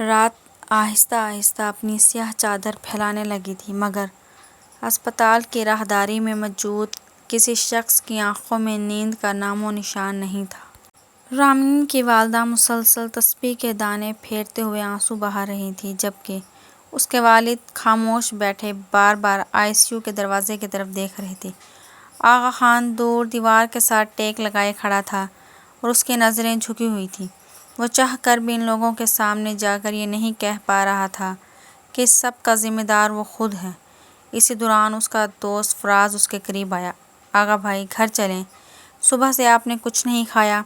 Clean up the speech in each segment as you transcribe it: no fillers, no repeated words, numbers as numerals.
رات آہستہ آہستہ اپنی سیاہ چادر پھیلانے لگی تھی، مگر اسپتال کی راہداری میں موجود کسی شخص کی آنکھوں میں نیند کا نام و نشان نہیں تھا۔ رامین کی والدہ مسلسل تسبیح کے دانے پھیرتے ہوئے آنسو بہا رہی تھی، جبکہ اس کے والد خاموش بیٹھے بار بار آئی سی یو کے دروازے کی طرف دیکھ رہے تھے۔ آغا خان دور دیوار کے ساتھ ٹیک لگائے کھڑا تھا اور اس کی نظریں جھکی ہوئی تھیں۔ وہ چاہ کر بھی ان لوگوں کے سامنے جا کر یہ نہیں کہہ پا رہا تھا کہ اس سب کا ذمہ دار وہ خود ہے۔ اسی دوران اس کا دوست فراز اس کے قریب آیا۔ آغا بھائی، گھر چلیں، صبح سے آپ نے کچھ نہیں کھایا۔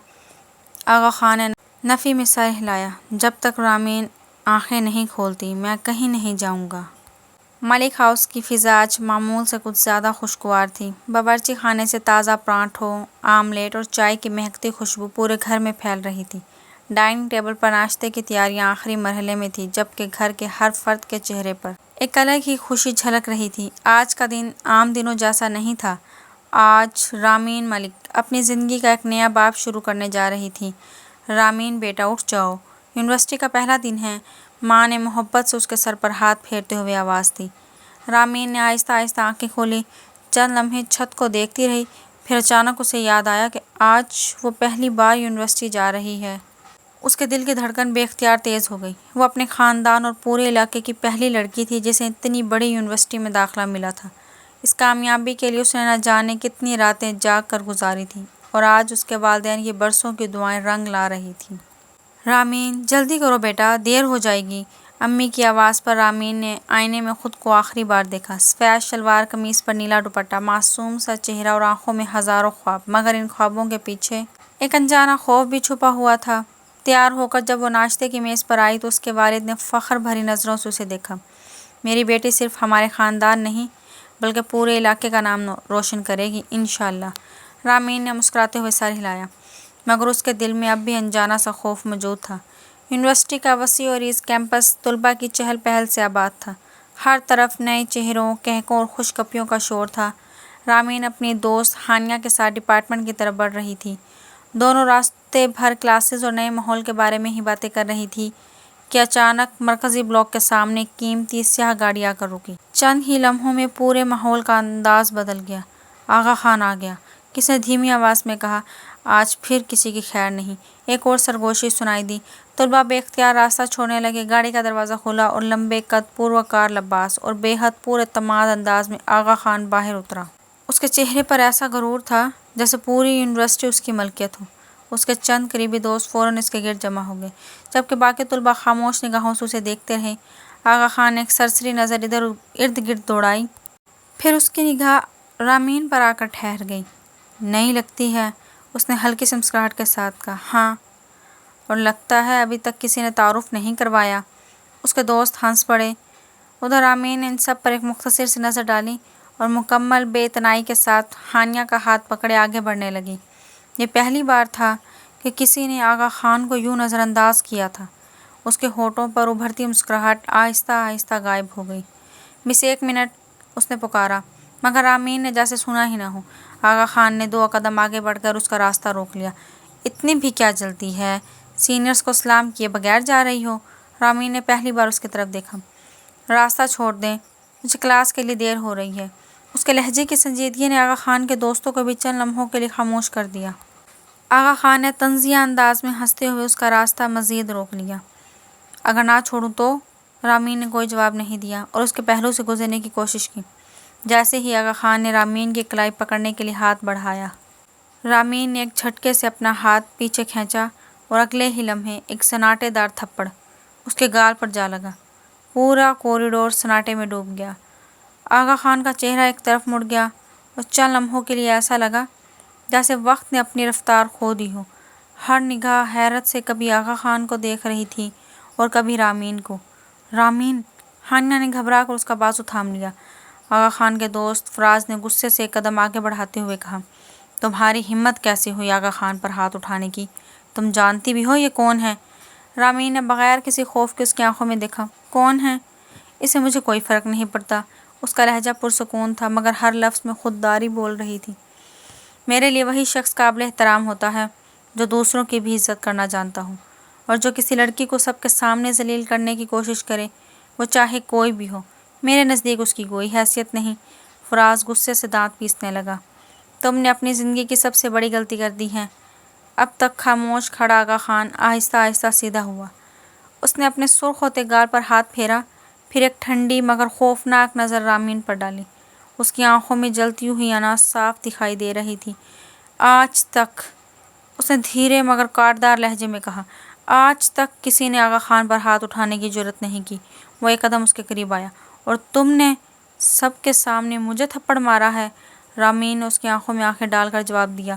آغا خان نے نفی میں سر ہلایا۔ جب تک رامین آنکھیں نہیں کھولتی میں کہیں نہیں جاؤں گا۔ ملک ہاؤس کی فضا آج معمول سے کچھ زیادہ خوشگوار تھی۔ باورچی خانے سے تازہ پراٹھوں، آملیٹ اور چائے کی مہکتی خوشبو پورے گھر میں پھیل رہی تھی۔ ڈائننگ ٹیبل پر ناشتے کی تیاریاں آخری مرحلے میں تھیں، جبکہ گھر کے ہر فرد کے چہرے پر ایک الگ ہی خوشی جھلک رہی تھی۔ آج کا دن عام دنوں جیسا نہیں تھا۔ آج رامین ملک اپنی زندگی کا ایک نیا باب شروع کرنے جا رہی تھی۔ رامین بیٹا، اٹھ جاؤ، یونیورسٹی کا پہلا دن ہے، ماں نے محبت سے اس کے سر پر ہاتھ پھیرتے ہوئے آواز دی۔ رامین نے آہستہ آہستہ آنکھیں کھولی، چند لمحے چھت کو دیکھتی رہی، پھر اچانک اسے یاد آیا کہ آج وہ پہلی بار یونیورسٹی جا رہی ہے۔ اس کے دل کی دھڑکن بے اختیار تیز ہو گئی۔ وہ اپنے خاندان اور پورے علاقے کی پہلی لڑکی تھی جسے اتنی بڑی یونیورسٹی میں داخلہ ملا تھا۔ اس کامیابی کے لیے اس نے نہ جانے کتنی راتیں جاگ کر گزاری تھیں، اور آج اس کے والدین کی برسوں کی دعائیں رنگ لا رہی تھیں۔ رامین، جلدی کرو بیٹا، دیر ہو جائے گی۔ امی کی آواز پر رامین نے آئینے میں خود کو آخری بار دیکھا۔ سفید شلوار قمیص پر نیلا دوپٹہ، معصوم سا چہرہ اور آنکھوں میں ہزاروں خواب، مگر ان خوابوں کے پیچھے ایک انجانا خوف بھی چھپا ہوا تھا۔ تیار ہو کر جب وہ ناشتے کی میز پر آئی تو اس کے والد نے فخر بھری نظروں سے اسے دیکھا۔ میری بیٹی صرف ہمارے خاندان نہیں بلکہ پورے علاقے کا نام روشن کرے گی، انشاءاللہ۔ رامین نے مسکراتے ہوئے سر ہلایا، مگر اس کے دل میں اب بھی انجانا سا خوف موجود تھا۔ یونیورسٹی کا وسیع و عریض کیمپس طلباء کی چہل پہل سے آباد تھا۔ ہر طرف نئے چہروں، کہکوں اور خوشخبریوں کا شور تھا۔ رامین اپنی دوست ہانیہ کے ساتھ ڈپارٹمنٹ کی طرف بڑھ رہی تھی۔ دونوں راستے بھر کلاسز اور نئے ماحول کے بارے میں ہی باتیں کر رہی تھی کہ اچانک مرکزی بلاک کے سامنے ایک قیمتی سیاہ گاڑی آ کر رکی۔ چند ہی لمحوں میں پورے ماحول کا انداز بدل گیا۔ آغا خان آ گیا، کسی نے دھیمی آواز میں کہا۔ آج پھر کسی کی خیر نہیں، ایک اور سرگوشی سنائی دی۔ طلباء بے اختیار راستہ چھوڑنے لگے۔ گاڑی کا دروازہ کھلا اور لمبے قد، پروکار لباس اور بے حد پر اعتماد انداز میں آغا خان باہر اترا۔ اس کے چہرے پر ایسا غرور تھا جیسے پوری یونیورسٹی اس کی ملکیت ہو۔ اس کے چند قریبی دوست فوراً اس کے گرد جمع ہو گئے، جبکہ باقی طلباء خاموش نگاہوں سے اسے دیکھتے رہے۔ آغا خان نے ایک سرسری نظر ارد گرد دوڑائی، پھر اس کی نگاہ رامین پر آ کر ٹھہر گئی۔ نئی لگتی ہے، اس نے ہلکی سی مسکراہٹ کے ساتھ کہا۔ ہاں، اور لگتا ہے ابھی تک کسی نے تعارف نہیں کروایا۔ اس کے دوست ہنس پڑے۔ ادھر رامین نے ان سب پر ایک مختصر سی نظر ڈالی اور مکمل بے اعتنائی کے ساتھ ہانیہ کا ہاتھ پکڑے آگے بڑھنے لگی۔ یہ پہلی بار تھا کہ کسی نے آغا خان کو یوں نظر انداز کیا تھا۔ اس کے ہونٹوں پر ابھرتی مسکراہٹ آہستہ آہستہ غائب ہو گئی۔ بس ایک منٹ، اس نے پکارا، مگر رامین نے جیسے سنا ہی نہ ہو۔ آغا خان نے 2 قدم آگے بڑھ کر اس کا راستہ روک لیا۔ اتنی بھی کیا جلدی ہے؟ سینئرز کو سلام کیے بغیر جا رہی ہو؟ رامین نے پہلی بار اس کی طرف دیکھا۔ راستہ چھوڑ دیں، مجھے کلاس کے لیے دیر ہو رہی ہے۔ اس کے لہجے کی سنجیدگی نے آغا خان کے دوستوں کو بھی چند لمحوں کے لیے خاموش کر دیا۔ آغا خان نے طنزیہ انداز میں ہنستے ہوئے اس کا راستہ مزید روک لیا۔ اگر نہ چھوڑوں تو؟ رامین نے کوئی جواب نہیں دیا اور اس کے پہلو سے گزرنے کی کوشش کی۔ جیسے ہی آغا خان نے رامین کی کلائی پکڑنے کے لیے ہاتھ بڑھایا، رامین نے ایک جھٹکے سے اپنا ہاتھ پیچھے کھینچا اور اگلے ہی لمحے ایک سناٹے دار تھپڑ اس کے گال پر جا لگا۔ پورا کوریڈور سناٹے میں ڈوب گیا۔ آغا خان کا چہرہ ایک طرف مڑ گیا اور چند لمحوں کے لیے ایسا لگا جیسے وقت نے اپنی رفتار کھو دی ہو۔ ہر نگاہ حیرت سے کبھی آغا خان کو دیکھ رہی تھی اور کبھی رامین کو۔ رامین! ہانیہ نے گھبرا کر اس کا بازو تھام لیا۔ آغا خان کے دوست فراز نے غصے سے ایک قدم آگے بڑھاتے ہوئے کہا، تمہاری ہمت کیسے ہوئی آغا خان پر ہاتھ اٹھانے کی؟ تم جانتی بھی ہو یہ کون ہے؟ رامین نے بغیر کسی خوف کے اس کی آنکھوں میں دیکھا۔ کون ہے؟ اسے مجھے کوئی فرق نہیں پڑتا۔ اس کا لہجہ پرسکون تھا، مگر ہر لفظ میں خودداری بول رہی تھی۔ میرے لیے وہی شخص قابل احترام ہوتا ہے جو دوسروں کی بھی عزت کرنا جانتا ہو۔ اور جو کسی لڑکی کو سب کے سامنے ذلیل کرنے کی کوشش کرے، وہ چاہے کوئی بھی ہو، میرے نزدیک اس کی کوئی حیثیت نہیں۔ فراز غصے سے دانت پیسنے لگا۔ تم نے اپنی زندگی کی سب سے بڑی غلطی کر دی ہے۔ اب تک خاموش کھڑا آغا خان آہستہ آہستہ سیدھا ہوا۔ اس نے اپنے سرخ ہوتے گال پر ہاتھ پھیرا، پھر ایک ٹھنڈی مگر خوفناک نظر رامین پر ڈالی۔ اس کی آنکھوں میں جلتی ہوئی انا صاف دکھائی دے رہی تھی۔ آج تک، اس نے دھیرے مگر کاٹدار لہجے میں کہا، آج تک کسی نے آغا خان پر ہاتھ اٹھانے کی جرأت نہیں کی۔ وہ ایک قدم اس کے قریب آیا۔ اور تم نے سب کے سامنے مجھے تھپڑ مارا ہے؟ رامین نے اس کی آنکھوں میں آنکھیں ڈال کر جواب دیا،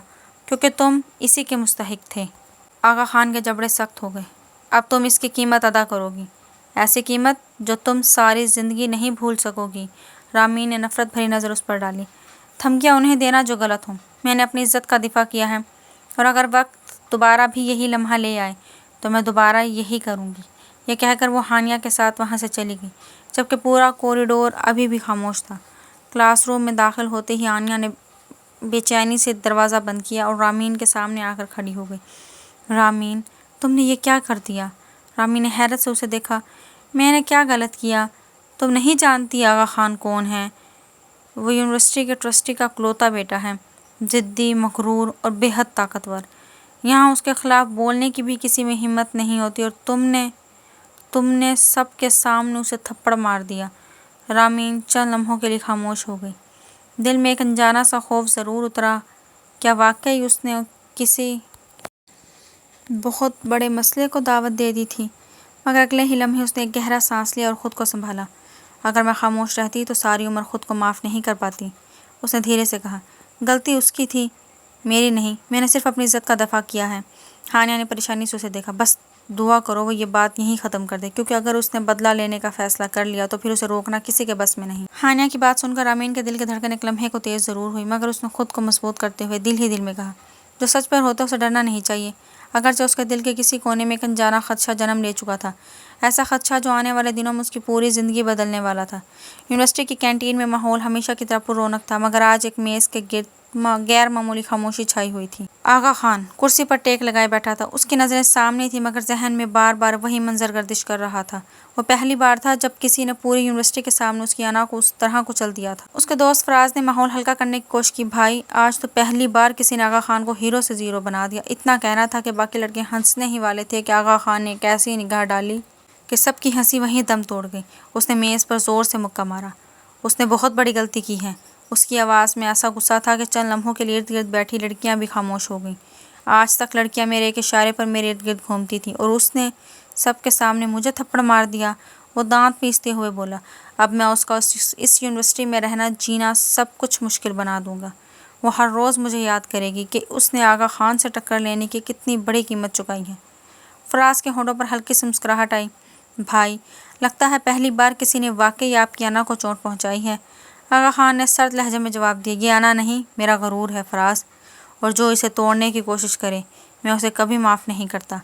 کیونکہ تم اسی کے مستحق تھے۔ آغا خان کے جبڑے سخت ہو گئے۔ اب تم اس کی قیمت ادا کرو گی، ایسی قیمت جو تم ساری زندگی نہیں بھول سکو گی۔ رامین نے نفرت بھری نظر اس پر ڈالی۔ دھمکیاں انہیں دینا جو غلط ہوں۔ میں نے اپنی عزت کا دفاع کیا ہے، اور اگر وقت دوبارہ بھی یہی لمحہ لے آئے تو میں دوبارہ یہی کروں گی۔ یہ کہہ کر وہ ہانیہ کے ساتھ وہاں سے چلی گئی، جبکہ پورا کوریڈور ابھی بھی خاموش تھا۔ کلاس روم میں داخل ہوتے ہی ہانیہ نے بے چینی سے دروازہ بند کیا اور رامین کے سامنے آ کر کھڑی ہو گئی۔ رامین، تم نے یہ کیا کر دیا؟ رامین نے حیرت سے اسے دیکھا۔ میں نے کیا غلط کیا؟ تم نہیں جانتی آغا خان کون ہے؟ وہ یونیورسٹی کے ٹرسٹی کا اکلوتا بیٹا ہے، ضدی، مغرور اور بے حد طاقتور۔ یہاں اس کے خلاف بولنے کی بھی کسی میں ہمت نہیں ہوتی، اور تم نے سب کے سامنے اسے تھپڑ مار دیا۔ رامین چند لمحوں کے لیے خاموش ہو گئی۔ دل میں ایک انجانا سا خوف ضرور اترا۔ کیا واقعی اس نے کسی بہت بڑے مسئلے کو دعوت دے دی تھی؟ مگر اگلے ہی لمحے اس نے ایک گہرا سانس لیا اور خود کو سنبھالا۔ اگر میں خاموش رہتی تو ساری عمر خود کو معاف نہیں کر پاتی، اس نے دھیرے سے کہا۔ غلطی اس کی تھی، میری نہیں۔ میں نے صرف اپنی عزت کا دفاع کیا ہے۔ ہانیہ نے پریشانی سے اسے دیکھا۔ بس دعا کرو وہ یہ بات یہیں ختم کر دے، کیونکہ اگر اس نے بدلہ لینے کا فیصلہ کر لیا تو پھر اسے روکنا کسی کے بس میں نہیں۔ ہانیہ کی بات سن کر رامین کے دل کی دھڑکن ایک لمحے کو تیز ضرور ہوئی، مگر اس نے خود کو مضبوط کرتے ہوئے دل ہی دل میں کہا، جو سچ پر ہوتا ہے اسے ڈرنا نہیں چاہیے۔ اگرچہ اس کے دل کے کسی کونے میں ایک انجانا خدشہ جنم لے چکا تھا، ایسا خدشہ جو آنے والے دنوں میں اس کی پوری زندگی بدلنے والا تھا۔ یونیورسٹی کی کینٹین میں ماحول ہمیشہ کی طرح پر رونق تھا، مگر آج ایک میز کے گرد غیر معمولی خاموشی چھائی ہوئی تھی۔ آغا خان کرسی پر ٹیک لگائے بیٹھا تھا۔ اس کی نظریں سامنے تھیں، مگر ذہن میں بار بار وہی منظر گردش کر رہا تھا۔ وہ پہلی بار تھا جب کسی نے پوری یونیورسٹی کے سامنے اس کی انا کو اس طرح کچل دیا تھا۔ اس کے دوست فراز نے ماحول ہلکا کرنے کی کوشش کی۔ بھائی، آج تو پہلی بار کسی نے آغا خان کو ہیرو سے زیرو بنا دیا۔ اتنا کہنا تھا کہ باقی لڑکے ہنسنے ہی والے تھے کہ آغا خان نے ایک ایسی نگاہ ڈالی کہ سب کی ہنسی وہیں دم توڑ گئی۔ اس نے میز پر زور سے مکہ مارا۔ اس نے بہت بڑی غلطی کی ہے۔ اس کی آواز میں ایسا غصہ تھا کہ چند لمحوں کے لیے ارد گرد بیٹھی لڑکیاں بھی خاموش ہو گئیں۔ آج تک لڑکیاں میرے ایک اشارے پر میرے ارد گرد گھومتی تھیں، اور اس نے سب کے سامنے مجھے تھپڑ مار دیا۔ وہ دانت پیستے ہوئے بولا، اب میں اس کا اس یونیورسٹی میں رہنا جینا سب کچھ مشکل بنا دوں گا۔ وہ ہر روز مجھے یاد کرے گی کہ اس نے آغا خان سے ٹکر لینے کی کتنی بڑی قیمت چکائی ہے۔ فراز کے ہونٹوں پر ہلکی سی مسکراہٹ آئی۔ بھائی، لگتا ہے پہلی بار کسی نے واقعی آپ کی انا کو چوٹ پہنچائی ہے۔ آغا خان نے سرد لہجے میں جواب دیا، یہ انا نہیں، میرا غرور ہے فراز، اور جو اسے توڑنے کی کوشش کرے میں اسے کبھی معاف نہیں کرتا۔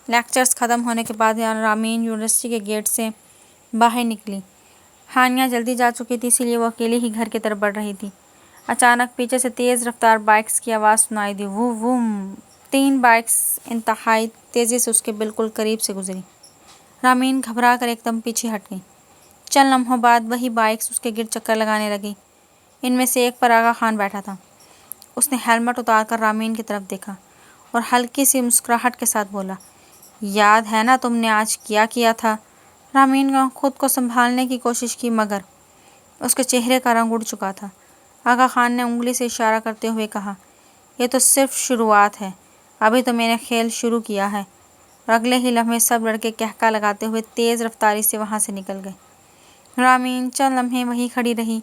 لیکچرز ختم ہونے کے بعد رامین یونیورسٹی کے گیٹ سے باہر نکلی۔ ہانیہ جلدی جا چکی تھی، اسی لیے وہ اکیلی ہی گھر کی طرف بڑھ رہی تھی۔ اچانک پیچھے سے تیز رفتار بائکس کی آواز سنائی دی، وو ووم۔ 3 بائکس انتہائی تیزی سے اس کے بالکل قریب سے گزری۔ رامین گھبرا کر ایک دم پیچھے ہٹ گئی۔ چند لمحوں بعد وہی بائکس اس کے گرد چکر لگانے لگی۔ ان میں سے ایک پر آغا خان بیٹھا تھا۔ اس نے ہیلمٹ اتار کر رامین کی طرف دیکھا اور ہلکی سی مسکراہٹ کے ساتھ بولا، یاد ہے نا تم نے آج کیا کیا تھا؟ رامین نے خود کو سنبھالنے کی کوشش کی، مگر اس کے چہرے کا رنگ اڑ چکا تھا۔ آغا خان نے انگلی سے اشارہ کرتے ہوئے کہا، یہ تو صرف شروعات ہے، ابھی تو میں نے کھیل شروع کیا ہے۔ اور اگلے ہی لمحے سب لڑکے کہکا لگاتے ہوئے تیز رفتاری سے وہاں سے نکل گئے۔ رامین چند لمحے وہیں کھڑی رہی۔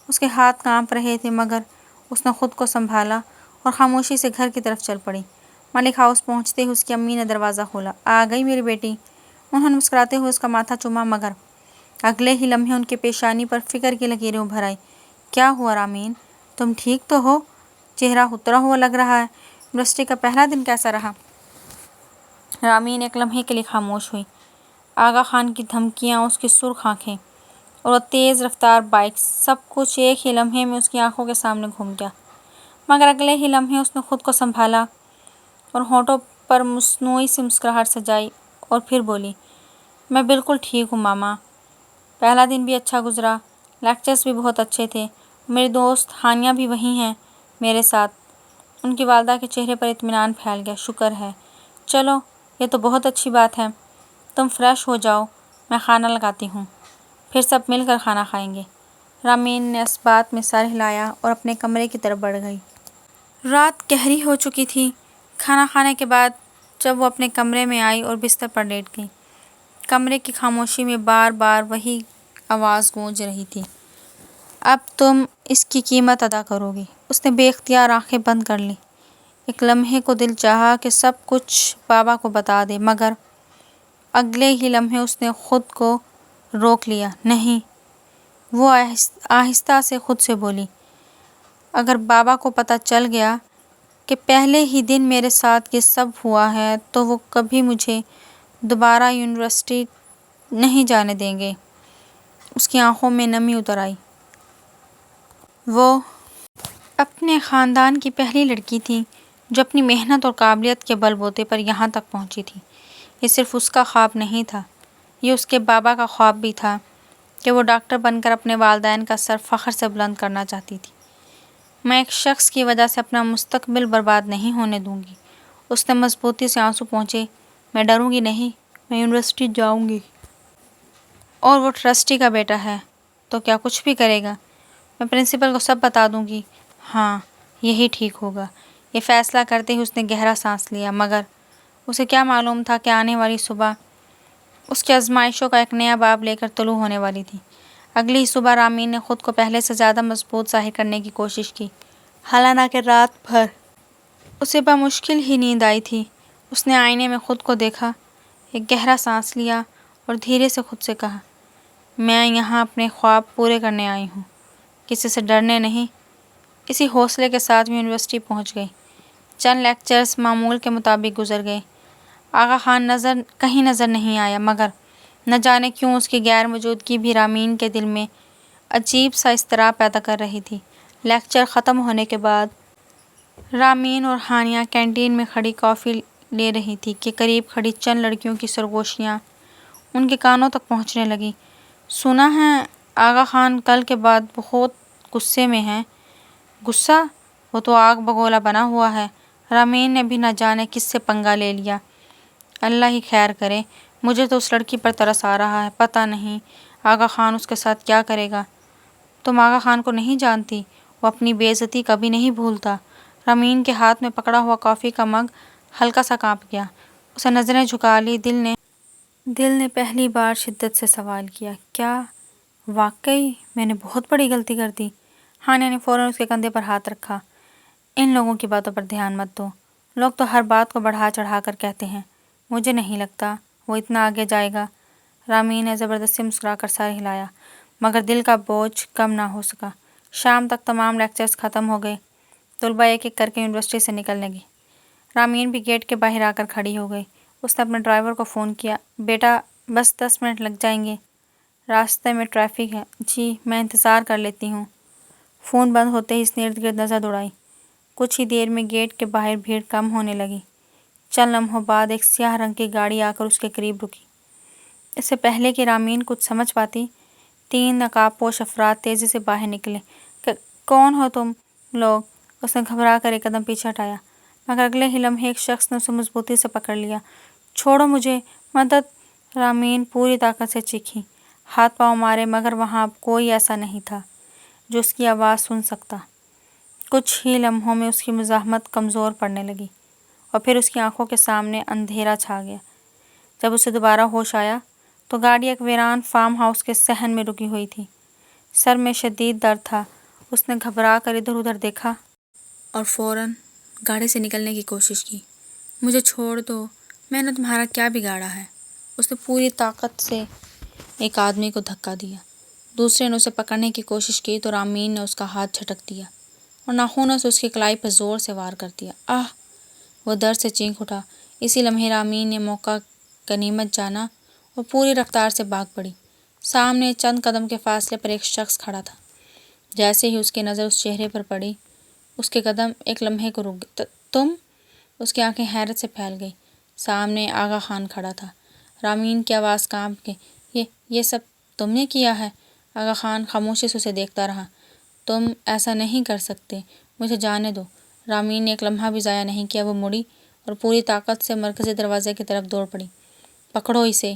اس کے ہاتھ کانپ رہے تھے، مگر اس نے خود کو سنبھالا اور خاموشی سے گھر کی طرف چل پڑی۔ ملک ہاؤس پہنچتے ہی اس کی امی نے دروازہ کھولا۔ آ گئی میری بیٹی؟ انہوں نے مسکراتے ہوئے اس کا ماتھا چوما، مگر اگلے ہی لمحے ان کی پیشانی پر فکر کی لکیریں ابھر آئیں۔ کیا ہوا رامین؟ تم ٹھیک تو ہو؟ چہرہ اترا ہوا لگ رہا ہے۔ یونیورسٹی کا پہلا دن کیسا رہا؟ رامین ایک لمحے کے لیے خاموش ہوئی۔ آغا خان کی دھمکیاں، اس کی سرخ آنکھیں اور وہ تیز رفتار بائکس، سب کچھ ایک ہی لمحے میں اس کی آنکھوں کے سامنے گھوم گیا۔ مگر اگلے ہی لمحے اس نے خود کو سنبھالا اور ہونٹوں پر مصنوعی سی مسکراہٹ سجائی اور پھر بولی، میں بالکل ٹھیک ہوں ماما، پہلا دن بھی اچھا گزرا، لیکچرز بھی بہت اچھے تھے، میری دوست ہانیہ بھی وہیں ہیں میرے ساتھ۔ ان کی والدہ کے چہرے پر اطمینان پھیل گیا۔ شکر ہے، چلو یہ تو بہت اچھی بات ہے، تم فریش ہو جاؤ، میں کھانا لگاتی ہوں، پھر سب مل کر کھانا کھائیں گے۔ رامین نے اس بات میں سر ہلایا اور اپنے کمرے کی طرف بڑھ گئی۔ رات گہری ہو چکی تھی۔ کھانا کھانے کے بعد جب وہ اپنے کمرے میں آئی اور بستر پر لیٹ گئی، کمرے کی خاموشی میں بار بار وہی آواز گونج رہی تھی، اب تم اس کی قیمت ادا کرو گی۔ اس نے بے اختیار آنکھیں بند کر لیں۔ ایک لمحے کو دل چاہا کہ سب کچھ بابا کو بتا دے، مگر اگلے ہی لمحے اس نے خود کو روک لیا۔ نہیں، وہ آہستہ سے خود سے بولی، اگر بابا کو پتہ چل گیا کہ پہلے ہی دن میرے ساتھ یہ سب ہوا ہے تو وہ کبھی مجھے دوبارہ یونیورسٹی نہیں جانے دیں گے۔ اس کی آنکھوں میں نمی اتر آئی۔ وہ اپنے خاندان کی پہلی لڑکی تھی جو اپنی محنت اور قابلیت کے بل بوتے پر یہاں تک پہنچی تھی۔ یہ صرف اس کا خواب نہیں تھا، یہ اس کے بابا کا خواب بھی تھا کہ وہ ڈاکٹر بن کر اپنے والدین کا سر فخر سے بلند کرنا چاہتی تھی۔ میں ایک شخص کی وجہ سے اپنا مستقبل برباد نہیں ہونے دوں گی۔ اس نے مضبوطی سے آنسو پونچھے، میں ڈروں گی نہیں، میں یونیورسٹی جاؤں گی۔ اور وہ ٹرسٹی کا بیٹا ہے تو کیا کچھ بھی کرے گا، میں پرنسپل کو سب بتا دوں گی۔ ہاں، یہی ٹھیک ہوگا۔ یہ فیصلہ کرتے ہی اس نے گہرا سانس لیا، مگر اسے کیا معلوم تھا کہ آنے والی صبح اس کی آزمائشوں کا ایک نیا باب لے کر طلوع ہونے والی تھی۔ اگلی ہی صبح رامین نے خود کو پہلے سے زیادہ مضبوط ظاہر کرنے کی کوشش کی، حالانکہ رات بھر اسے بمشکل ہی نیند آئی تھی۔ اس نے آئینے میں خود کو دیکھا، ایک گہرا سانس لیا اور دھیرے سے خود سے کہا، میں یہاں اپنے خواب پورے کرنے آئی ہوں، کسی سے ڈرنے نہیں۔ اسی حوصلے کے ساتھ وہ یونیورسٹی پہنچ گئی۔ چند لیکچرز معمول کے مطابق گزر گئے۔ آغا خان کہیں نظر نہیں آیا، مگر نہ جانے کیوں اس کی غیر موجودگی بھی رامین کے دل میں عجیب سا اضطراب پیدا کر رہی تھی۔ لیکچر ختم ہونے کے بعد رامین اور ہانیہ کینٹین میں کھڑی کافی لے رہی تھی کہ قریب کھڑی چند لڑکیوں کی سرگوشیاں ان کے کانوں تک پہنچنے لگیں۔ سنا ہے آغا خان کل کے بعد بہت غصے میں ہیں۔ غصہ؟ وہ تو آگ بگولا بنا ہوا ہے۔ رامین نے بھی نہ جانے کس سے پنگا لے لیا۔ اللہ ہی خیر کرے، مجھے تو اس لڑکی پر ترس آ رہا ہے، پتہ نہیں آغا خان اس کے ساتھ کیا کرے گا۔ تم آغا خان کو نہیں جانتی، وہ اپنی بے عزتی کبھی نہیں بھولتا۔ رامین کے ہاتھ میں پکڑا ہوا کافی کا مگ ہلکا سا کانپ گیا۔ اس نے نظریں جھکا لی۔ دل نے پہلی بار شدت سے سوال کیا، کیا واقعی میں نے بہت بڑی غلطی کر دی؟ ہانیہ نے فوراً اس کے کندھے پر ہاتھ رکھا۔ ان لوگوں کی باتوں پر دھیان مت دو، لوگ تو ہر بات کو بڑھا چڑھا کر کہتے ہیں، مجھے نہیں لگتا وہ اتنا آگے جائے گا۔ رامین نے زبردستی مسکرا کر سر ہلایا، مگر دل کا بوجھ کم نہ ہو سکا۔ شام تک تمام لیکچرز ختم ہو گئے۔ طلباء ایک ایک کر کے یونیورسٹی سے نکل لگے۔ رامین بھی گیٹ کے باہر آ کر کھڑی ہو گئی۔ اس نے اپنے ڈرائیور کو فون کیا، بیٹا بس 10 منٹ لگ جائیں گے، راستے میں ٹریفک ہے۔ جی، میں انتظار کر لیتی ہوں۔ فون بند ہوتے ہی اس نے ارد گرد نظر دوڑائی۔ کچھ ہی دیر میں گیٹ کے باہر بھیڑ کم ہونے لگی۔ چند لمحوں بعد ایک سیاہ رنگ کی گاڑی آ کر اس کے قریب رکی۔ اس سے پہلے کہ رامین کچھ سمجھ پاتی، 3 نقاب پوش افراد تیزی سے باہر نکلے۔ کون ہو تم لوگ؟ اس نے گھبرا کر ایک قدم پیچھے ہٹایا، مگر اگلے ہی لمحے ایک شخص نے اسے مضبوطی سے پکڑ لیا۔ چھوڑو مجھے، مدد! رامین پوری طاقت سے چیخی، ہاتھ پاؤں مارے، مگر وہاں اب کوئی ایسا نہیں تھا جو اس کی آواز سن سکتا۔ کچھ ہی لمحوں میں اس کی مزاحمت کمزور پڑنے لگی اور پھر اس کی آنکھوں کے سامنے اندھیرا چھا گیا۔ جب اسے دوبارہ ہوش آیا تو گاڑی ایک ویران فارم ہاؤس کے صحن میں رکی ہوئی تھی۔ سر میں شدید درد تھا۔ اس نے گھبرا کر ادھر ادھر دیکھا اور فوراً گاڑی سے نکلنے کی کوشش کی۔ مجھے چھوڑ دو، میں نے تمہارا کیا بگاڑا ہے؟ اس نے پوری طاقت سے ایک آدمی کو دھکا دیا۔ دوسرے نے اسے پکڑنے کی کوشش کی تو رامین نے اس کا ہاتھ جھٹک دیا اور ناخنوں سے اس کی کلائی پر زور سے وار کر دیا۔ آہ! وہ درد سے چینخ اٹھا۔ اسی لمحے رامین نے موقع غنیمت جانا اور پوری رفتار سے بھاگ پڑی۔ سامنے چند قدم کے فاصلے پر ایک شخص کھڑا تھا۔ جیسے ہی اس کی نظر اس چہرے پر پڑی، اس کے قدم ایک لمحے کو رک گئے۔ تم؟ اس کی آنکھیں حیرت سے پھیل گئی۔ سامنے آغا خان کھڑا تھا۔ رامین کی آواز کانپ کے یہ سب تم نے کیا ہے؟ آغا خان خاموشی سے اسے دیکھتا رہا۔ تم ایسا نہیں کر سکتے، مجھے جانے دو۔ رامین نے ایک لمحہ بھی ضائع نہیں کیا، وہ مڑی اور پوری طاقت سے مرکزی دروازے کی طرف دوڑ پڑی۔ پکڑو اسے!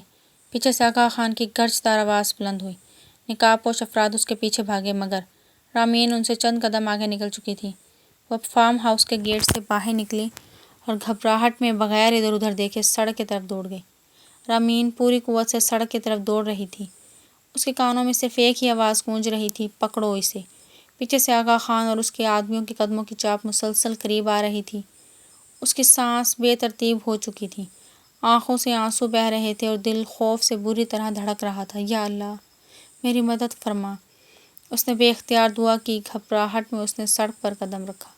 پیچھے سے آغا خان کی گرج دار آواز بلند ہوئی۔ نقاب پوش افراد اس کے پیچھے بھاگے مگر رامین ان سے چند قدم آگے نکل چکی تھی۔ وہ فارم ہاؤس کے گیٹ سے باہر نکلی اور گھبراہٹ میں بغیر ادھر ادھر دیکھے سڑک کی طرف دوڑ گئی۔ رامین پوری قوت سے سڑک کی طرف دوڑ رہی تھی۔ اس کے کانوں میں صرف ایک ہی آواز گونج رہی تھی، پکڑو اسے! پیچھے سے آغا خان اور اس کے آدمیوں کے قدموں کی چاپ مسلسل قریب آ رہی تھی۔ اس کی سانس بے ترتیب ہو چکی تھی، آنکھوں سے آنسو بہہ رہے تھے اور دل خوف سے بری طرح دھڑک رہا تھا۔ یا اللہ، میری مدد فرما! اس نے بے اختیار دعا کی۔ گھبراہٹ میں اس نے سڑک پر قدم رکھا۔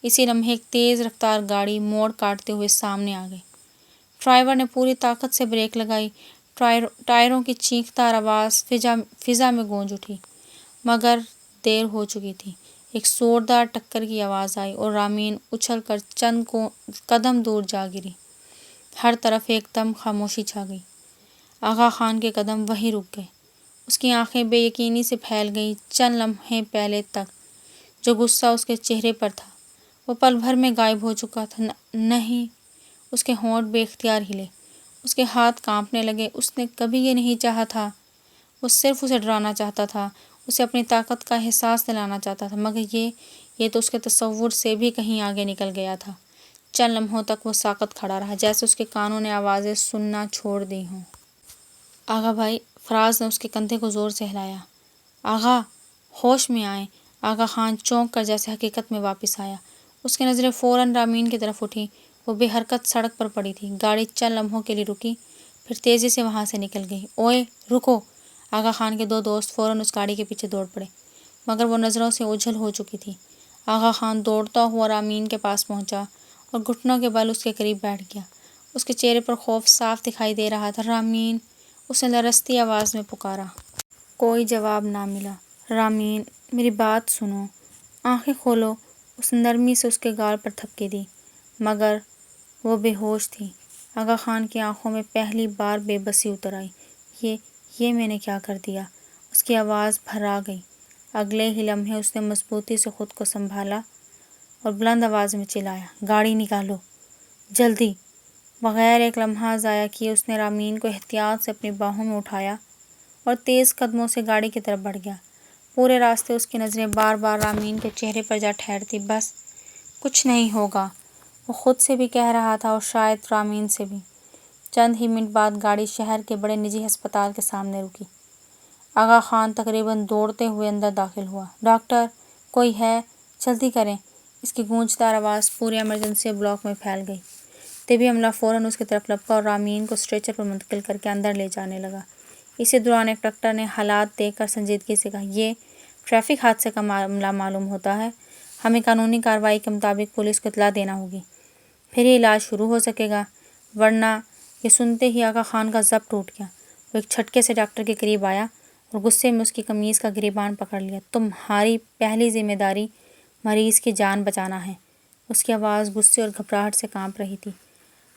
اسی لمحے ایک تیز رفتار گاڑی موڑ کاٹتے ہوئے سامنے آ گئی۔ ڈرائیور نے پوری طاقت سے بریک لگائی۔ ٹائروں کی چیخدار آواز فضا میں گونج اٹھی، مگر دیر ہو چکی تھی۔ ایک زوردار ٹکر کی آواز آئی اور رامین اچھل کر چند قدم دور جا گری۔ ہر طرف ایک دم خاموشی چھا گئی۔ آغا خان کے قدم وہیں رک گئے۔ اس کی آنکھیں بے یقینی سے پھیل گئیں۔ چند لمحے پہلے تک جو غصہ اس کے چہرے پر تھا وہ پل بھر میں غائب ہو چکا تھا۔ نہیں! اس کے ہونٹ بے اختیار ہلے، اس کے ہاتھ کانپنے لگے۔ اس نے کبھی یہ نہیں چاہا تھا۔ وہ صرف اسے ڈرانا چاہتا تھا، اسے اپنی طاقت کا احساس دلانا چاہتا تھا، مگر یہ تو اس کے تصور سے بھی کہیں آگے نکل گیا تھا۔ چند لمحوں تک وہ ساکت کھڑا رہا، جیسے اس کے کانوں نے آوازیں سننا چھوڑ دی ہوں۔ آغا بھائی! فراز نے اس کے کندھے کو زور سے ہلایا۔ آغا! ہوش میں آئیں! آغا خان چونک کر جیسے حقیقت میں واپس آیا۔ اس کی نظریں فوراً رامین کی طرف اٹھیں۔ وہ بے حرکت سڑک پر پڑی تھی۔ گاڑی چند لمحوں کے لیے رکی، پھر تیزی سے وہاں سے نکل گئی۔ اوئے رکو! آغا خان کے دو دوست فوراً اس گاڑی کے پیچھے دوڑ پڑے، مگر وہ نظروں سے اوجھل ہو چکی تھی۔ آغا خان دوڑتا ہوا رامین کے پاس پہنچا اور گھٹنوں کے بل اس کے قریب بیٹھ گیا۔ اس کے چہرے پر خوف صاف دکھائی دے رہا تھا۔ رامین! اس نے لرزتی آواز میں پکارا۔ کوئی جواب نہ ملا۔ رامین! میری بات سنو، آنکھیں کھولو! اس نے نرمی سے اس کے گال پر تھپکی دی، مگر وہ بے ہوش تھی۔ آغا خان کی آنکھوں میں پہلی بار بے بسی اتر آئی۔ یہ میں نے کیا کر دیا؟ اس کی آواز بھرا گئی۔ اگلے ہی لمحے اس نے مضبوطی سے خود کو سنبھالا اور بلند آواز میں چلایا، گاڑی نکالو! جلدی! بغیر ایک لمحہ ضائع کیے اس نے رامین کو احتیاط سے اپنی باہوں میں اٹھایا اور تیز قدموں سے گاڑی کی طرف بڑھ گیا۔ پورے راستے اس کی نظریں بار بار رامین کے چہرے پر جا ٹھہرتی۔ بس کچھ نہیں ہوگا، وہ خود سے بھی کہہ رہا تھا اور شاید رامین سے بھی۔ چند ہی منٹ بعد گاڑی شہر کے بڑے نجی ہسپتال کے سامنے رکی۔ آغا خان تقریباً دوڑتے ہوئے اندر داخل ہوا۔ ڈاکٹر! کوئی ہے؟ جلدی کریں! اس کی گونجدار آواز پورے ایمرجنسی بلاک میں پھیل گئی۔ طبی عملہ فوراً اس کی طرف لپکا اور رامین کو اسٹریچر پر منتقل کر کے اندر لے جانے لگا۔ اسی دوران ایک ڈاکٹر نے حالات دیکھ کر سنجیدگی سے کہا، یہ ٹریفک حادثے کا معاملہ معلوم ہوتا ہے، ہمیں قانونی کارروائی کے مطابق پولیس کو اطلاع دینا ہوگی، پھر ہی علاج شروع ہو سکے گا، ورنہ… یہ سنتے ہی آغا خان کا ضبط ٹوٹ گیا۔ وہ ایک جھٹکے سے ڈاکٹر کے قریب آیا اور غصے میں اس کی قمیض کا گریبان پکڑ لیا۔ تمہاری پہلی ذمہ داری مریض کی جان بچانا ہے۔ اس کی آواز غصے اور گھبراہٹ سے کانپ رہی تھی۔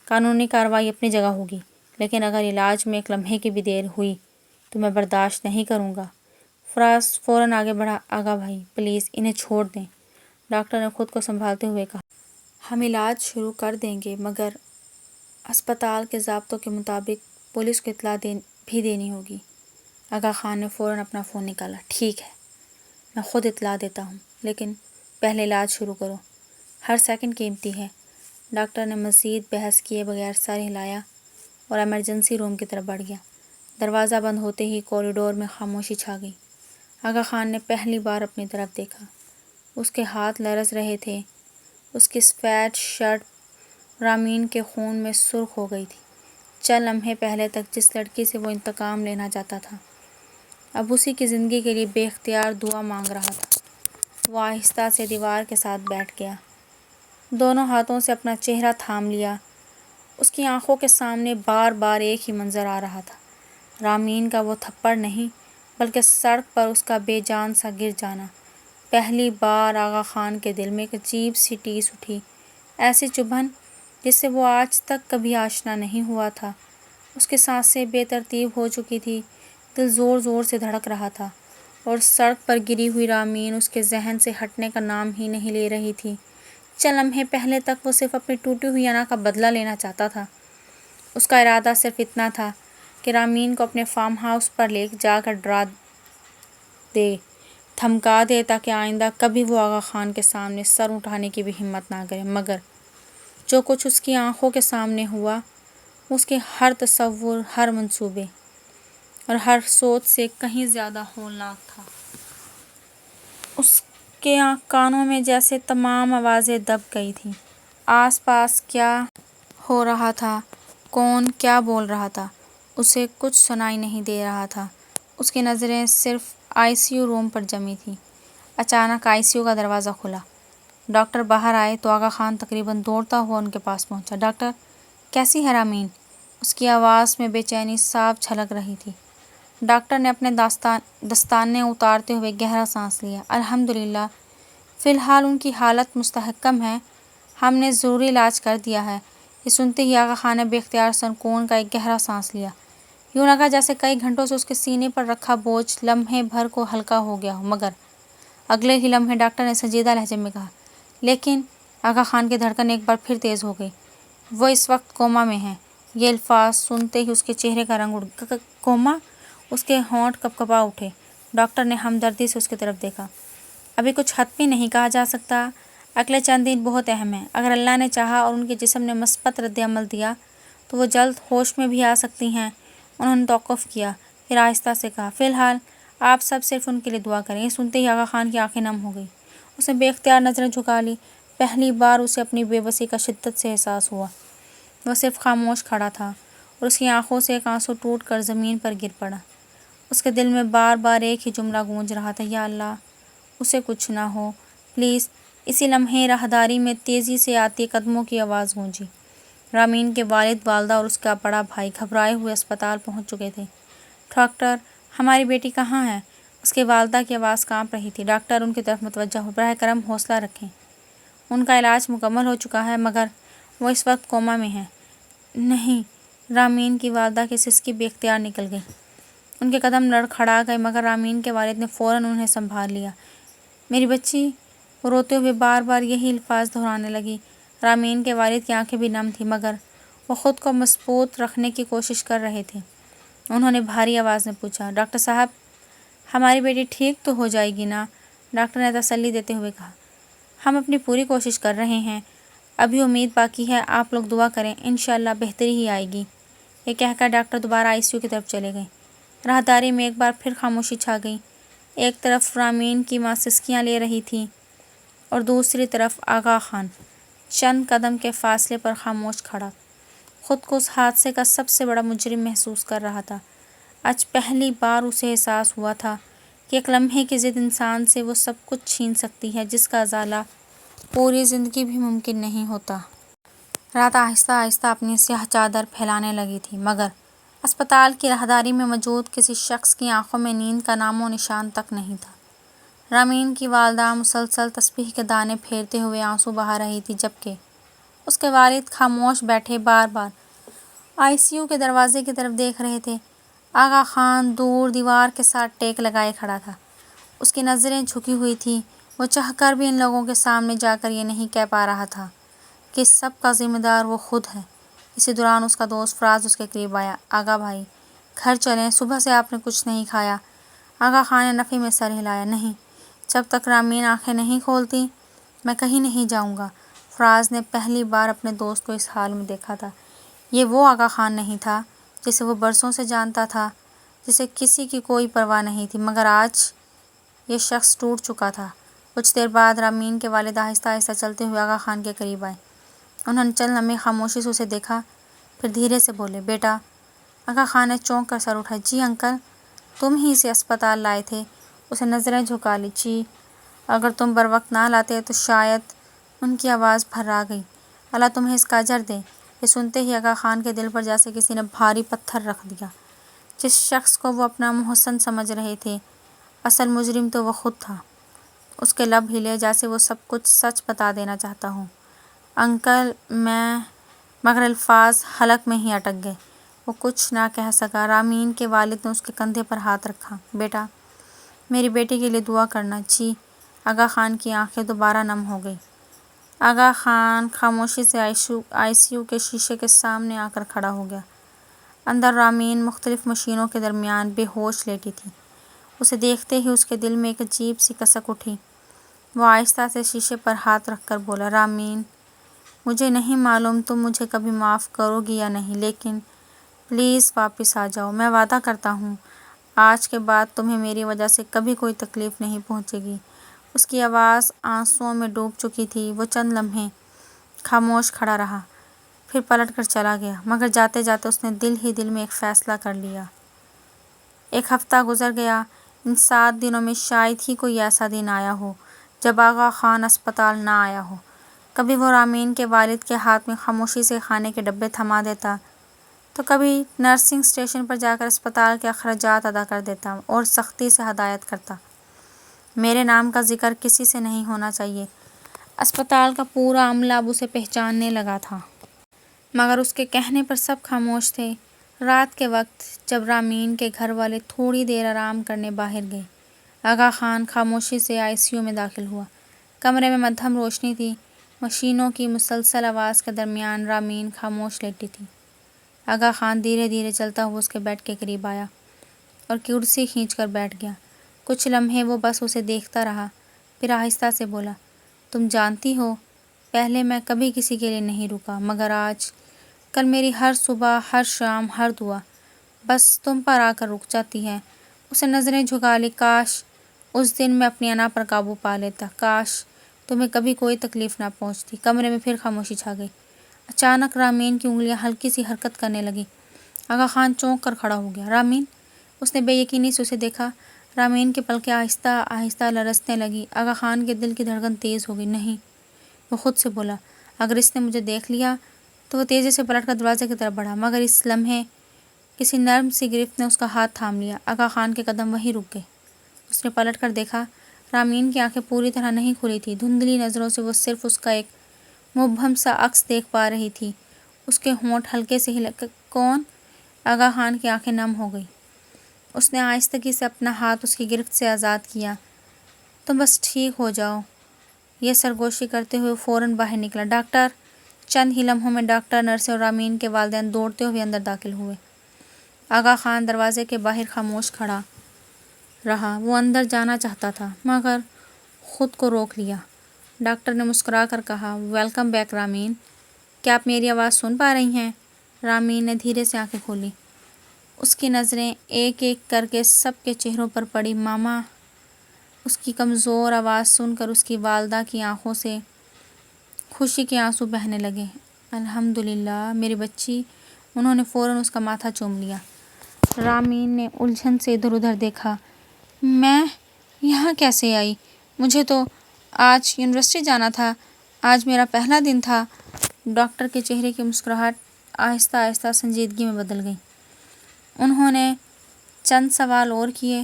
قانونی کارروائی اپنی جگہ ہوگی، لیکن اگر علاج میں ایک لمحے کی بھی دیر ہوئی تو میں برداشت نہیں کروں گا۔ فراز فوراً آگے بڑھا۔ آغا بھائی پلیز انہیں چھوڑ دیں، ڈاکٹر نے خود کو سنبھالتے ہوئے کہا۔ ہم علاج شروع کر دیں گے، مگر ہسپتال کے ضابطوں کے مطابق پولیس کو اطلاع بھی دینی ہوگی۔ آغا خان نے فوراً اپنا فون نکالا۔ ٹھیک ہے، میں خود اطلاع دیتا ہوں، لیکن پہلے علاج شروع کرو، ہر سیکنڈ قیمتی ہے۔ ڈاکٹر نے مزید بحث کیے بغیر سر ہلایا اور ایمرجنسی روم کی طرف بڑھ گیا۔ دروازہ بند ہوتے ہی کوریڈور میں خاموشی چھا گئی۔ آغا خان نے پہلی بار اپنی طرف دیکھا۔ اس کے ہاتھ لرز رہے تھے، اس کی سفید شرٹ رامین کے خون میں سرخ ہو گئی تھی۔ چند لمحے پہلے تک جس لڑکی سے وہ انتقام لینا چاہتا تھا، اب اسی کی زندگی کے لیے بے اختیار دعا مانگ رہا تھا۔ وہ آہستہ سے دیوار کے ساتھ بیٹھ گیا، دونوں ہاتھوں سے اپنا چہرہ تھام لیا۔ اس کی آنکھوں کے سامنے بار بار ایک ہی منظر آ رہا تھا، رامین کا وہ تھپڑ نہیں بلکہ سڑک پر اس کا بے جان سا گر جانا۔ پہلی بار آغا خان کے دل میں ایک عجیب سی ٹیس اٹھی، ایسی چبھن جس سے وہ آج تک کبھی آشنا نہیں ہوا تھا۔ اس کی سانسیں بے ترتیب ہو چکی تھی، دل زور زور سے دھڑک رہا تھا، اور سڑک پر گری ہوئی رامین اس کے ذہن سے ہٹنے کا نام ہی نہیں لے رہی تھی۔ چند لمحے پہلے تک وہ صرف اپنی ٹوٹی ہوئی انا کا بدلہ لینا چاہتا تھا۔ اس کا ارادہ صرف اتنا تھا کہ رامین کو اپنے فارم ہاؤس پر لے جا کر ڈرا دے، دھمکا دے، تاکہ آئندہ کبھی وہ آغا خان کے سامنے سر اٹھانے کی بھی ہمت نہ کرے۔ مگر جو کچھ اس کی آنکھوں کے سامنے ہوا، وہ اس کے ہر تصور، ہر منصوبے اور ہر سوچ سے کہیں زیادہ ہولناک تھا۔ اس کے کانوں میں جیسے تمام آوازیں دب گئی تھیں۔ آس پاس کیا ہو رہا تھا، کون کیا بول رہا تھا، اسے کچھ سنائی نہیں دے رہا تھا۔ اس کی نظریں صرف آئی سی یو روم پر جمی تھیں۔ اچانک آئی سی یو کا دروازہ کھلا۔ ڈاکٹر باہر آئے تو آغا خان تقریباً دوڑتا ہوا ان کے پاس پہنچا۔ ڈاکٹر، کیسی ہے رامین؟ اس کی آواز میں بے چینی صاف جھلک رہی تھی۔ ڈاکٹر نے اپنے دستانے اتارتے ہوئے گہرا سانس لیا۔ الحمدللہ، فی الحال ان کی حالت مستحکم ہے، ہم نے ضروری علاج کر دیا ہے۔ یہ سنتے ہی آغا خان نے بے اختیار سکون کا ایک گہرا سانس لیا۔ یوں لگا جیسے کئی گھنٹوں سے اس کے سینے پر رکھا بوجھ لمحے بھر کو ہلکا ہو گیا ہو۔ مگر اگلے ہی لمحے ڈاکٹر نے سنجیدہ لہجے میں کہا، لیکن آغا خان کی دھڑکن ایک بار پھر تیز ہو گئی۔ وہ اس وقت کوما میں ہیں۔ یہ الفاظ سنتے ہی اس کے چہرے کا رنگ اڑ گیا۔ کوما؟ اس کے ہونٹ کپکپا اٹھے۔ ڈاکٹر نے ہمدردی سے اس کی طرف دیکھا۔ ابھی کچھ حتمی نہیں کہا جا سکتا، اگلے چند دن بہت اہم ہیں۔ اگر اللہ نے چاہا اور ان کے جسم نے مثبت رد عمل دیا تو وہ جلد ہوش میں بھی آ سکتی ہیں۔ انہوں نے توقف کیا، پھر آہستہ سے کہا، فی الحال آپ سب صرف ان کے لیے دعا کریں۔ یہ سنتے ہی آغا خان کی آنکھیں نم ہو گئیں۔ اس نے بے اختیار نظریں جھکا لیں۔ پہلی بار اسے اپنی بے بسی کا شدت سے احساس ہوا۔ وہ صرف خاموش کھڑا تھا، اور اس کی آنکھوں سے ایک آنسو ٹوٹ کر زمین پر گر پڑا۔ اس کے دل میں بار بار ایک ہی جملہ گونج رہا تھا، یا اللہ، اسے کچھ نہ ہو، پلیز۔ اسی لمحے راہداری میں تیزی سے آتی قدموں کی آواز گونجی۔ رامین کے والد، والدہ اور اس کا بڑا بھائی گھبرائے ہوئے اسپتال پہنچ چکے تھے۔ ڈاکٹر، ہماری بیٹی کہاں ہے؟ اس کی والدہ کی آواز کانپ رہی تھی۔ ڈاکٹر ان کی طرف متوجہ ہو، براہ کرم حوصلہ رکھیں، ان کا علاج مکمل ہو چکا ہے، مگر وہ اس وقت کوما میں ہیں۔ نہیں، رامین کی والدہ کی سسکی بے اختیار نکل گئی۔ ان کے قدم لڑکھڑا گئے، مگر رامین کے والد نے فوراً انہیں سنبھال لیا۔ میری بچی، وہ روتے ہوئے بار بار یہی الفاظ دہرانے لگی۔ رامین کے والد کی آنکھیں بھی نم تھیں، مگر وہ خود کو مضبوط رکھنے کی کوشش کر رہے تھے۔ انہوں نے بھاری آواز میں پوچھا، ڈاکٹر صاحب، ہماری بیٹی ٹھیک تو ہو جائے گی نا؟ ڈاکٹر نے تسلی دیتے ہوئے کہا، ہم اپنی پوری کوشش کر رہے ہیں، ابھی امید باقی ہے، آپ لوگ دعا کریں، انشاءاللہ بہتری ہی آئے گی۔ یہ کہہ کر ڈاکٹر دوبارہ آئی سی یو کی طرف چلے گئے۔ راہداری میں ایک بار پھر خاموشی چھا گئی۔ ایک طرف رامین کی ماں سسکیاں لے رہی تھی اور دوسری طرف آغا خان چند قدم کے فاصلے پر خاموش کھڑا، خود کو اس حادثے کا سب سے بڑا مجرم محسوس کر رہا تھا۔ آج پہلی بار اسے احساس ہوا تھا کہ ایک لمحے کی ضد انسان سے وہ سب کچھ چھین سکتی ہے جس کا ازالہ پوری زندگی بھی ممکن نہیں ہوتا۔ رات آہستہ آہستہ اپنی سیاہ چادر پھیلانے لگی تھی، مگر اسپتال کی راہداری میں موجود کسی شخص کی آنکھوں میں نیند کا نام و نشان تک نہیں تھا۔ رامین کی والدہ مسلسل تسبیح کے دانے پھیرتے ہوئے آنسو بہا رہی تھی، جبکہ اس کے والد خاموش بیٹھے بار بار آئی سی یو کے دروازے کی طرف دیکھ رہے تھے۔ آغا خان دور دیوار کے ساتھ ٹیک لگائے کھڑا تھا، اس کی نظریں جھکی ہوئی تھیں۔ وہ چاہ کر بھی ان لوگوں کے سامنے جا کر یہ نہیں کہہ پا رہا تھا کہ اس سب کا ذمہ دار وہ خود ہے۔ اسی دوران اس کا دوست فراز اس کے قریب آیا۔ آغا بھائی، گھر چلیں، صبح سے آپ نے کچھ نہیں کھایا۔ آغا خان نے نفی میں سر ہلایا، نہیں، جب تک رامین آنکھیں نہیں کھولتی میں کہیں نہیں جاؤں گا۔ فراز نے پہلی بار اپنے دوست کو اس حال میں دیکھا تھا۔ یہ وہ آغا خان نہیں تھا جسے وہ برسوں سے جانتا تھا، جسے کسی کی کوئی پرواہ نہیں تھی، مگر آج یہ شخص ٹوٹ چکا تھا۔ کچھ دیر بعد رامین کے والد آہستہ آہستہ چلتے ہوئے آغا خان کے قریب آئے۔ انہوں نے چند لمحے خاموشی سے اسے دیکھا، پھر دھیرے سے بولے، بیٹا۔ آغا خان نے چونک کر سر اٹھایا، جی انکل، تم ہی اسے اسپتال لائے تھے؟ اسے نظریں جھکا لی، جی، اگر تم بروقت نہ لاتے تو شاید۔ ان کی آواز بھرا گئی، اللہ تمہیں اس کا اجر دے۔ یہ سنتے ہی آغا خان کے دل پر جیسے کسی نے بھاری پتھر رکھ دیا۔ جس شخص کو وہ اپنا محسن سمجھ رہے تھے، اصل مجرم تو وہ خود تھا۔ اس کے لب ہلے جیسے وہ سب کچھ سچ بتا دینا چاہتا ہو۔ انکل، میں مگر الفاظ حلق میں ہی اٹک گئے۔ وہ کچھ نہ کہہ سکا۔ رامین کے والد نے اس کے کندھے پر ہاتھ رکھا۔ بیٹا، میری بیٹی کے لیے دعا کرنا۔ جی۔ آغا خان کی آنکھیں دوبارہ نم ہو گئی۔ آغا خان خاموشی سے آئی سی یو کے شیشے کے سامنے آ کر کھڑا ہو گیا۔ اندر رامین مختلف مشینوں کے درمیان بے ہوش لیٹی تھی۔ اسے دیکھتے ہی اس کے دل میں ایک عجیب سی کسک اٹھی۔ وہ آہستہ سے شیشے پر ہاتھ رکھ کر بولا، رامین، مجھے نہیں معلوم تم مجھے کبھی معاف کرو گی یا نہیں، لیکن پلیز واپس آ جاؤ۔ میں وعدہ کرتا ہوں آج کے بعد تمہیں میری وجہ سے کبھی کوئی تکلیف نہیں پہنچے گی۔ اس کی آواز آنسوؤں میں ڈوب چکی تھی۔ وہ چند لمحے خاموش کھڑا رہا، پھر پلٹ کر چلا گیا، مگر جاتے جاتے اس نے دل ہی دل میں ایک فیصلہ کر لیا۔ 1 ہفتہ گزر گیا۔ ان 7 دنوں میں شاید ہی کوئی ایسا دن آیا ہو جب آغا خان اسپتال نہ آیا ہو۔ کبھی وہ رامین کے والد کے ہاتھ میں خاموشی سے کھانے کے ڈبے تھما دیتا، تو کبھی نرسنگ اسٹیشن پر جا کر اسپتال کے اخراجات ادا کر دیتا اور سختی سے ہدایت کرتا، میرے نام کا ذکر کسی سے نہیں ہونا چاہیے۔ اسپتال کا پورا عملہ اب اسے پہچاننے لگا تھا، مگر اس کے کہنے پر سب خاموش تھے۔ رات کے وقت جب رامین کے گھر والے تھوڑی دیر آرام کرنے باہر گئے، آغا خان خاموشی سے آئی سی یو میں داخل ہوا۔ کمرے میں مدھم روشنی تھی۔ مشینوں کی مسلسل آواز کے درمیان رامین خاموش لیٹی تھی۔ آغا خان دھیرے دھیرے چلتا ہوا اس کے بیڈ کے قریب آیا اور کرسی کھینچ کر بیٹھ گیا۔ کچھ لمحے وہ بس اسے دیکھتا رہا، پھر آہستہ سے بولا، تم جانتی ہو، پہلے میں کبھی کسی کے لیے نہیں رکا، مگر آج کل میری ہر صبح، ہر شام، ہر دعا بس تم پر آ کر رک جاتی ہے۔ اسے نظریں جھکا لی۔ کاش اس دن میں اپنی انا پر قابو پا لیتا، کاش تمہیں کبھی کوئی تکلیف نہ پہنچتی۔ کمرے میں پھر خاموشی چھا گئی۔ اچانک رامین کی انگلیاں ہلکی سی حرکت کرنے لگیں۔ آغا خان چونک کر کھڑا ہو گیا۔ رامین! اس نے بے یقینی سے اسے دیکھا۔ رامین کی پلکیں آہستہ آہستہ لرزنے لگیں۔ آغا خان کے دل کی دھڑکن تیز ہو گئی۔ نہیں، وہ خود سے بولا، اگر اس نے مجھے دیکھ لیا تو وہ تیزی سے پلٹ کر دروازے کی طرف بڑھا، مگر اس لمحے کسی نرم سی گرفت نے اس کا ہاتھ تھام لیا۔ آغا خان کے قدم وہیں رک گئے۔ اس نے پلٹ کر دیکھا، رامین کی آنکھیں پوری طرح نہیں کھلی تھیں۔ دھندلی نظروں سے وہ صرف اس کا ایک مبہم سا عکس دیکھ پا رہی تھی۔ اس کے ہونٹ ہلکے سے ہلے۔ کون؟ آغا خان کی آنکھیں نم ہو گئیں۔ اس نے آہستگی سے اپنا ہاتھ اس کی گرفت سے آزاد کیا۔ تم بس ٹھیک ہو جاؤ، یہ سرگوشی کرتے ہوئے فوراً باہر نکلا۔ ڈاکٹر! چند ہی لمحوں میں ڈاکٹر، نرسیں اور رامین کے والدین دوڑتے ہوئے اندر داخل ہوئے۔ آغا خان دروازے کے باہر خاموش کھڑا رہا۔ وہ اندر جانا چاہتا تھا، مگر خود کو روک لیا۔ ڈاکٹر نے مسکرا کر کہا، ویلکم بیک رامین، کیا آپ میری آواز سن پا رہی ہیں؟ رامین نے دھیرے سے آنکھیں کھولیں۔ اس کی نظریں ایک ایک کر کے سب کے چہروں پر پڑی۔ ماما! اس کی کمزور آواز سن کر اس کی والدہ کی آنکھوں سے خوشی کے آنسو بہنے لگے۔ الحمدللہ میری بچی۔ انہوں نے فوراً اس کا ماتھا چوم لیا۔ رامین نے الجھن سے ادھر ادھر دیکھا۔ میں یہاں کیسے آئی؟ مجھے تو آج یونیورسٹی جانا تھا، آج میرا پہلا دن تھا۔ ڈاکٹر کے چہرے کی مسکراہٹ آہستہ آہستہ سنجیدگی میں بدل گئی۔ انہوں نے چند سوال اور کیے،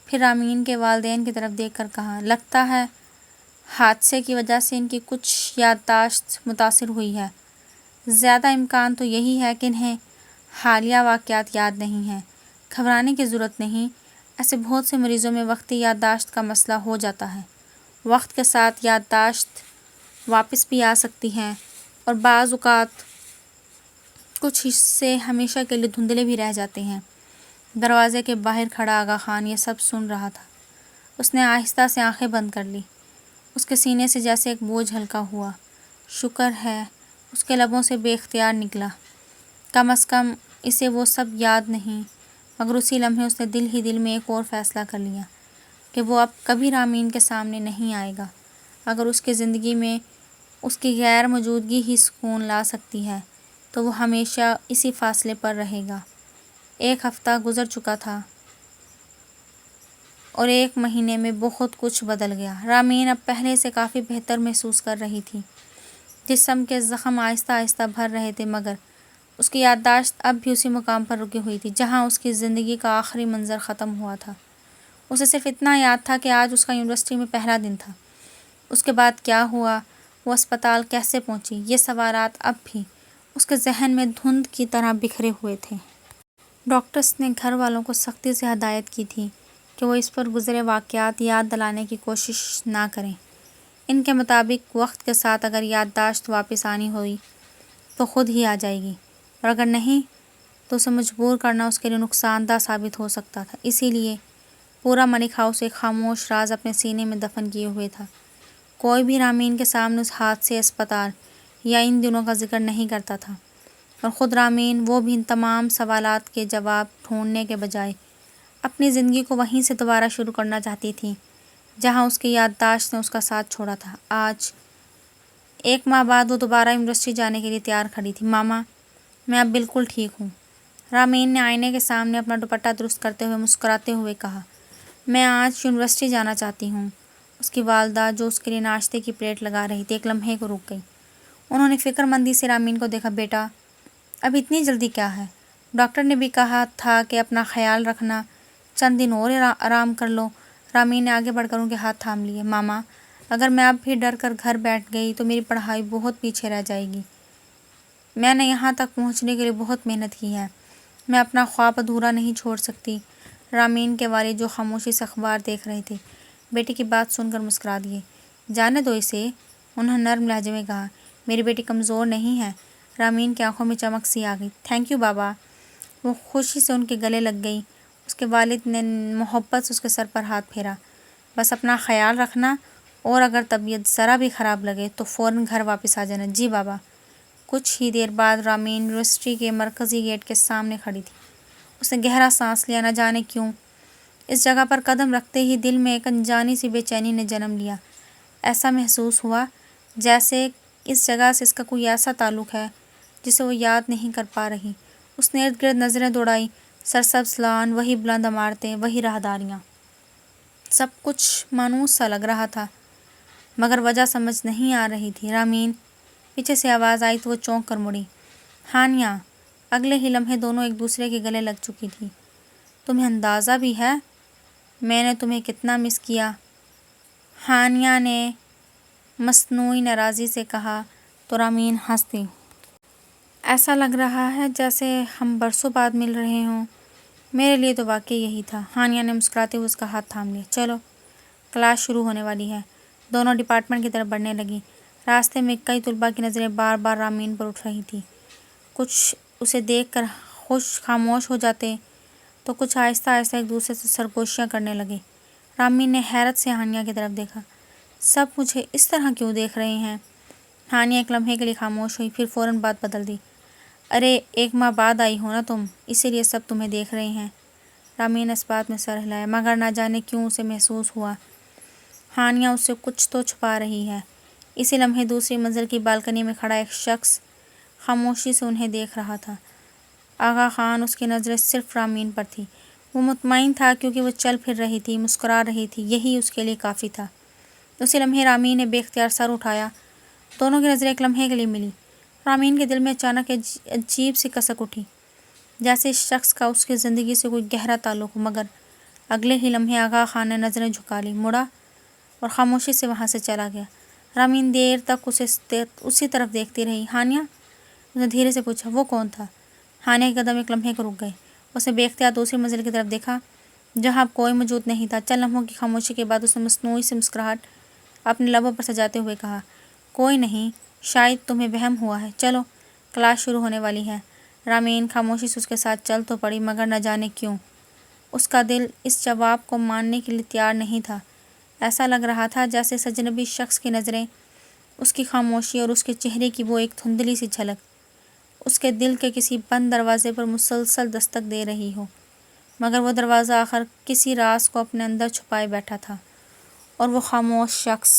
پھر رامین کے والدین کی طرف دیکھ کر کہا، لگتا ہے حادثے کی وجہ سے ان کی کچھ یادداشت متاثر ہوئی ہے۔ زیادہ امکان تو یہی ہے کہ انہیں حالیہ واقعات یاد نہیں ہیں۔ گھبرانے کی ضرورت نہیں، ایسے بہت سے مریضوں میں وقتی یادداشت کا مسئلہ ہو جاتا ہے۔ وقت کے ساتھ یادداشت واپس بھی آ سکتی ہیں اور بعض اوقات کچھ حصے ہمیشہ کے لیے دھندلے بھی رہ جاتے ہیں۔ دروازے کے باہر کھڑا آغا خان یہ سب سن رہا تھا۔ اس نے آہستہ سے آنکھیں بند کر لی۔ اس کے سینے سے جیسے ایک بوجھ ہلکا ہوا۔ شکر ہے، اس کے لبوں سے بے اختیار نکلا، کم از کم اسے وہ سب یاد نہیں۔ مگر اسی لمحے اس نے دل ہی دل میں ایک اور فیصلہ کر لیا کہ وہ اب کبھی رامین کے سامنے نہیں آئے گا۔ اگر اس کی زندگی میں اس کی غیر موجودگی ہی سکون لا سکتی ہے تو وہ ہمیشہ اسی فاصلے پر رہے گا۔ 1 ہفتہ گزر چکا تھا اور 1 مہینے میں بہت کچھ بدل گیا۔ رامین اب پہلے سے کافی بہتر محسوس کر رہی تھی۔ جسم کے زخم آہستہ آہستہ بھر رہے تھے، مگر اس کی یادداشت اب بھی اسی مقام پر رکی ہوئی تھی جہاں اس کی زندگی کا آخری منظر ختم ہوا تھا۔ اسے صرف اتنا یاد تھا کہ آج اس کا یونیورسٹی میں پہلا دن تھا۔ اس کے بعد کیا ہوا؟ وہ اسپتال کیسے پہنچی؟ یہ سوالات اب بھی اس کے ذہن میں دھند کی طرح بکھرے ہوئے تھے۔ ڈاکٹرس نے گھر والوں کو سختی سے ہدایت کی تھی کہ وہ اس پر گزرے واقعات یاد دلانے کی کوشش نہ کریں۔ ان کے مطابق وقت کے ساتھ اگر یادداشت واپس آنی ہوئی تو خود ہی آ جائے گی، اور اگر نہیں تو اسے مجبور کرنا اس کے لیے نقصان دہ ثابت ہو سکتا تھا۔ اسی لیے پورا ملک ہاؤس ایک خاموش راز اپنے سینے میں دفن کیے ہوئے تھا۔ کوئی بھی رامین کے سامنے اس حادثے، اسپتال یا ان دنوں کا ذکر نہیں کرتا تھا، اور خود رامین، وہ بھی ان تمام سوالات کے جواب ڈھونڈنے کے بجائے اپنی زندگی کو وہیں سے دوبارہ شروع کرنا چاہتی تھی جہاں اس کی یادداشت نے اس کا ساتھ چھوڑا تھا۔ آج 1 ماہ بعد وہ دوبارہ یونیورسٹی جانے کے لیے تیار کھڑی تھی۔ ماما، میں اب بالکل ٹھیک ہوں، رامین نے آئینے کے سامنے اپنا دوپٹہ درست کرتے ہوئے مسکراتے ہوئے کہا۔ میں آج یونیورسٹی جانا چاہتی ہوں۔ اس کی والدہ، جو اس کے لیے ناشتے کی پلیٹ لگا رہی تھی، ایک لمحے کو رک گئی۔ انہوں نے فکر مندی سے رامین کو دیکھا۔ بیٹا، اب اتنی جلدی کیا ہے؟ ڈاکٹر نے بھی کہا تھا کہ اپنا خیال رکھنا، چند دن اور آرام کر لو۔ رامین نے آگے بڑھ کر ان کے ہاتھ تھام لیے۔ ماما، اگر میں اب بھی ڈر کر گھر بیٹھ گئی تو میری پڑھائی بہت پیچھے رہ جائے گی۔ میں نے یہاں تک پہنچنے کے لیے بہت محنت کی ہے، میں اپنا خواب ادھورا نہیں چھوڑ سکتی۔ رامین کے والد، جو خاموشی سے اخبار دیکھ رہے تھے، بیٹی کی بات سن کر مسکرا دیے۔ جانے دو اسے، انہوں نے نرم لہجے میں کہا۔ میری بیٹی کمزور نہیں ہے۔ رامین کی آنکھوں میں چمک سی آ گئی۔ تھینک یو بابا۔ وہ خوشی سے ان کے گلے لگ گئی۔ اس کے والد نے محبت سے اس کے سر پر ہاتھ پھیرا۔ بس اپنا خیال رکھنا، اور اگر طبیعت ذرا بھی خراب لگے تو فوراً گھر واپس آ جانا۔ جی بابا۔ کچھ ہی دیر بعد رامین یونیورسٹی کے مرکزی گیٹ کے سامنے کھڑی تھی۔ اس نے گہرا سانس لیا۔ نہ جانے کیوں اس جگہ پر قدم رکھتے ہی دل میں ایک انجانی سی بے چینی نے جنم لیا۔ ایسا محسوس ہوا جیسے اس جگہ سے اس کا کوئی ایسا تعلق ہے جسے وہ یاد نہیں کر پا رہی۔ اس نے ارد گرد نظریں دوڑائیں۔ سرسبز لان، وہی بلند عمارتیں، وہی راہداریاں، سب کچھ مانوس سا لگ رہا تھا، مگر وجہ سمجھ نہیں آ رہی تھی۔ رامین، پیچھے سے آواز آئی تو وہ چونک کر مڑی۔ ہانیہ۔ اگلے ہی لمحے دونوں ایک دوسرے کے گلے لگ چکی تھی۔ تمہیں اندازہ بھی ہے میں نے تمہیں کتنا مس کیا؟ ہانیہ نے مصنوعی ناراضی سے کہا تو رامین ہنس دی۔ ایسا لگ رہا ہے جیسے ہم برسوں بعد مل رہے ہوں۔ میرے لیے تو واقعی یہی تھا۔ ہانیہ نے مسکراتے ہوئے اس کا ہاتھ تھام لیا۔ چلو، کلاس شروع ہونے والی ہے۔ دونوں ڈپارٹمنٹ کی طرف بڑھنے لگیں۔ راستے میں کئی طلباء کی نظریں بار بار رامین پر اٹھ رہی تھیں۔ کچھ اسے دیکھ کر خاموش ہو جاتے تو کچھ آہستہ آہستہ ایک دوسرے سے سرگوشیاں کرنے لگے۔ رامین نے حیرت سے ہانیہ کی طرف دیکھا۔ سب مجھے اس طرح کیوں دیکھ رہے ہیں؟ ہانیہ ایک لمحے کے لیے خاموش ہوئی، پھر فوراً بات بدل دی۔ ارے 1 ماہ بعد آئی ہو نا تم، اسی لیے سب تمہیں دیکھ رہے ہیں۔ رامین نے اس بات میں سر ہلایا، مگر نہ جانے کیوں اسے محسوس ہوا ہانیہ اس سے کچھ تو چھپا رہی ہے۔ اسی لمحے دوسری منزل کی بالکنی میں کھڑا ایک شخص خاموشی سے انہیں دیکھ رہا تھا۔ آغا خان، اس کی نظریں صرف رامین پر تھیں۔ وہ مطمئن تھا کیونکہ وہ چل پھر رہی تھی، مسکرا رہی تھی، یہی اس کے لیے کافی تھا۔ اسی لمحے رامین نے بے اختیار سر اٹھایا۔ دونوں کی نظریں ایک لمحے کے لیے ملی۔ رامین کے دل میں اچانک عجیب سی کسک اٹھی، جیسے اس شخص کا اس کی زندگی سے کوئی گہرا تعلق ہو، مگر اگلے ہی لمحے آغا خان نے نظریں جھکا لی، مڑا اور خاموشی سے وہاں سے چلا گیا۔ رامین دیر تک اسے اسی طرف دیکھتی رہی۔ ہانیہ؟ اس نے دھیرے سے پوچھا۔ وہ کون تھا؟ ہانیہ کے قدم ایک لمحے کو رک گئے۔ اس نے بے اختیار دوسری منزل کی طرف دیکھا جہاں اب کوئی موجود نہیں تھا۔ چند لمحوں کی خاموشی کے بعد اس نے مصنوعی سی مسکراہٹ اپنے لبوں پر سجاتے ہوئے کہا، کوئی نہیں، شاید تمہیں وہم ہوا ہے۔ چلو، کلاس شروع ہونے والی ہے۔ رامین خاموشی سے اس کے ساتھ چل تو پڑی، مگر نہ جانے کیوں اس کا دل اس جواب کو ماننے کے لیے تیار نہیں تھا۔ ایسا لگ رہا تھا جیسے اس اجنبی شخص کی نظریں، اس کی خاموشی اور اس کے چہرے کی وہ ایک دھندلی سی جھلک اس کے دل کے کسی بند دروازے پر مسلسل دستک دے رہی ہو، مگر وہ دروازہ آخر کسی راز کو اپنے اندر چھپائے بیٹھا تھا، اور وہ خاموش شخص